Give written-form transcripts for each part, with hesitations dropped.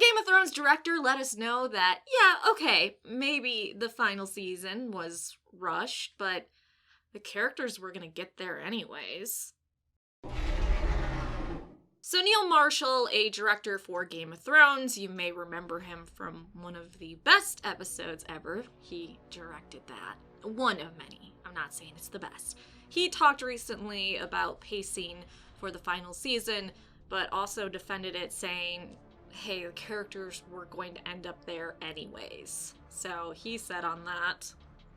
Game of Thrones director let us know that, yeah, okay, maybe the final season was rushed, but the characters were gonna get there anyways. So Neil Marshall, a director for Game of Thrones, you may remember him from one of the best episodes ever. He directed that. One of many. I'm not saying it's the best. He talked recently about pacing for the final season, but also defended it, saying, hey, the characters were going to end up there anyways. So he said on that,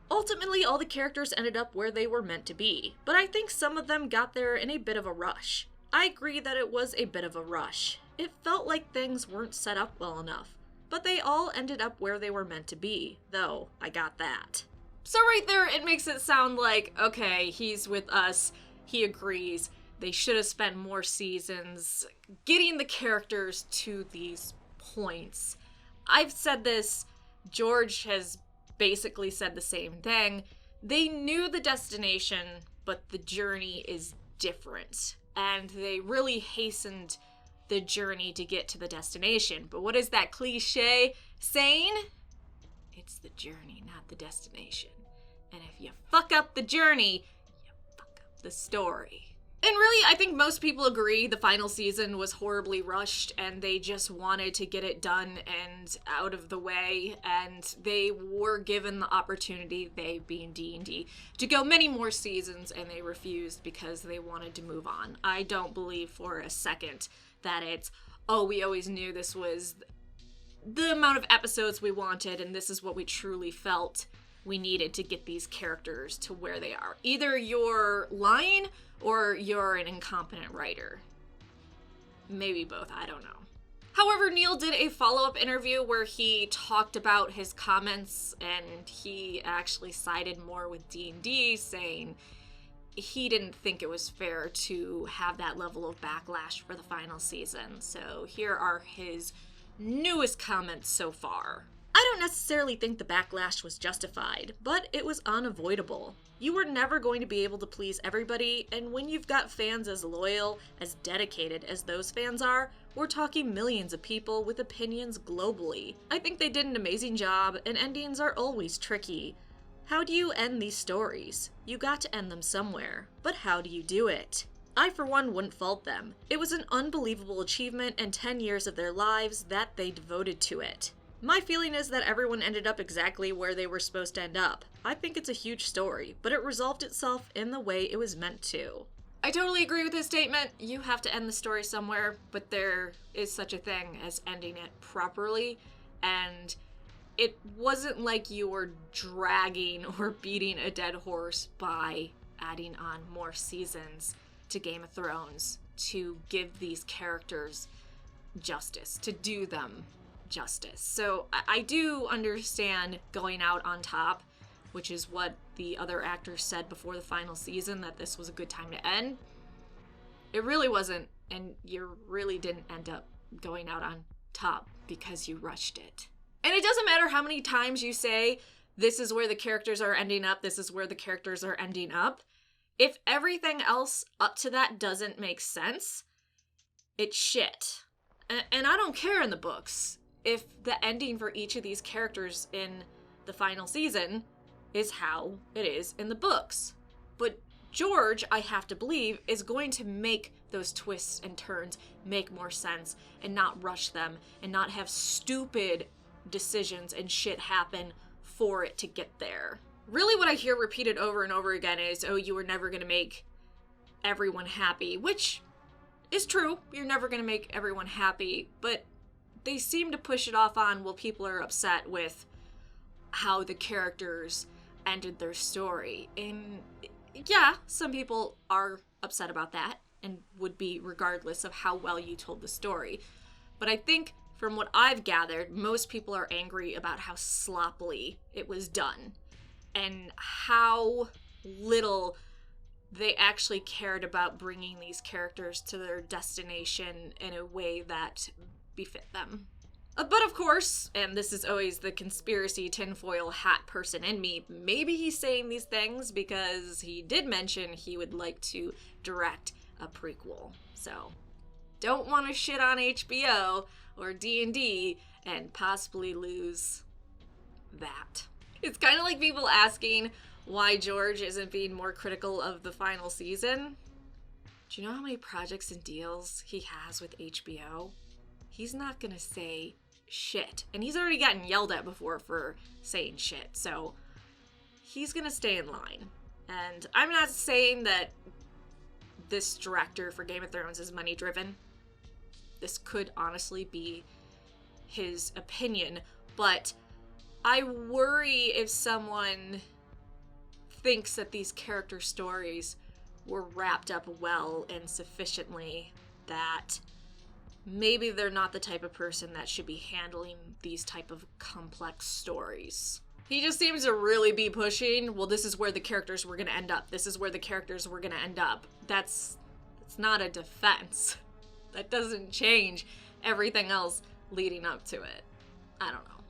ultimately all the characters ended up where they were meant to be, but I think some of them got there in a bit of a rush. I agree that it was a bit of a rush. It felt like things weren't set up well enough, but they all ended up where they were meant to be, though I got that. So right there, it makes it sound like, okay, he's with us, he agrees, they should have spent more seasons getting the characters to these points. I've said this, George has basically said the same thing. They knew the destination, but the journey is different. And they really hastened the journey to get to the destination. But what is that cliche saying? It's the journey, not the destination. And if you fuck up the journey, you fuck up the story. And really, I think most people agree the final season was horribly rushed and they just wanted to get it done and out of the way, and they were given the opportunity, they being D&D, to go many more seasons, and they refused because they wanted to move on. I don't believe for a second that it's, oh, we always knew this was the amount of episodes we wanted and this is what we truly felt we needed to get these characters to where they are. Either you're lying or you're an incompetent writer. Maybe both, I don't know. However, Neil did a follow-up interview where he talked about his comments, and he actually sided more with D&D, saying he didn't think it was fair to have that level of backlash for the final season. So here are his newest comments so far. I don't necessarily think the backlash was justified, but it was unavoidable. You were never going to be able to please everybody, and when you've got fans as loyal, as dedicated as those fans are, we're talking millions of people with opinions globally. I think they did an amazing job, and endings are always tricky. How do you end these stories? You got to end them somewhere, but how do you do it? I, for one, wouldn't fault them. It was an unbelievable achievement and 10 years of their lives that they devoted to it. My feeling is that everyone ended up exactly where they were supposed to end up. I think it's a huge story, but it resolved itself in the way it was meant to. I totally agree with his statement. You have to end the story somewhere, but there is such a thing as ending it properly, and it wasn't like you were dragging or beating a dead horse by adding on more seasons to Game of Thrones to give these characters justice, to do them justice. So I do understand going out on top, which is what the other actors said before the final season, that this was a good time to end. It really wasn't, and you really didn't end up going out on top because you rushed it. And it doesn't matter how many times you say, this is where the characters are ending up, this is where the characters are ending up. If everything else up to that doesn't make sense, it's shit. And I don't care in the books if the ending for each of these characters in the final season is how it is in the books. But George, I have to believe, is going to make those twists and turns make more sense and not rush them and not have stupid decisions and shit happen for it to get there. Really what I hear repeated over and over again is, oh, you were never going to make everyone happy, which is true. You're never going to make everyone happy, but they seem to push it off on, well, people are upset with how the characters ended their story. And yeah, some people are upset about that and would be regardless of how well you told the story. But I think from what I've gathered, most people are angry about how sloppily it was done and how little they actually cared about bringing these characters to their destination in a way that befit them. But of course, and this is always the conspiracy tinfoil hat person in me, maybe he's saying these things because he did mention he would like to direct a prequel. So, don't want to shit on HBO or D&D and possibly lose that. It's kind of like people asking why George isn't being more critical of the final season. Do you know how many projects and deals he has with HBO? He's not gonna say shit. And he's already gotten yelled at before for saying shit, so he's gonna stay in line. And I'm not saying that this director for Game of Thrones is money driven. This could honestly be his opinion, but I worry if someone thinks that these character stories were wrapped up well and sufficiently that maybe they're not the type of person that should be handling these type of complex stories. He just seems to really be pushing, well, this is where the characters were going to end up. This is where the characters were going to end up. That's not a defense. That doesn't change everything else leading up to it. I don't know.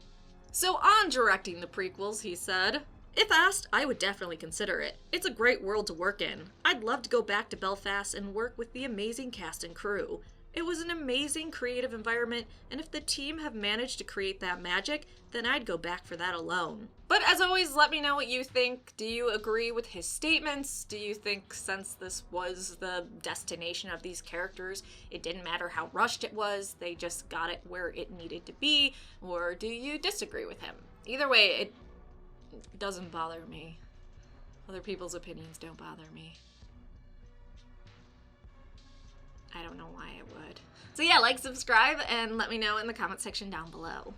So on directing the prequels, he said, "If asked, I would definitely consider it. It's a great world to work in. I'd love to go back to Belfast and work with the amazing cast and crew. It was an amazing creative environment, and if the team have managed to create that magic, then I'd go back for that alone." But as always, let me know what you think. Do you agree with his statements? Do you think since this was the destination of these characters, it didn't matter how rushed it was, they just got it where it needed to be? Or do you disagree with him? Either way, it doesn't bother me. Other people's opinions don't bother me. I don't know why it would. So yeah, like, subscribe, and let me know in the comment section down below.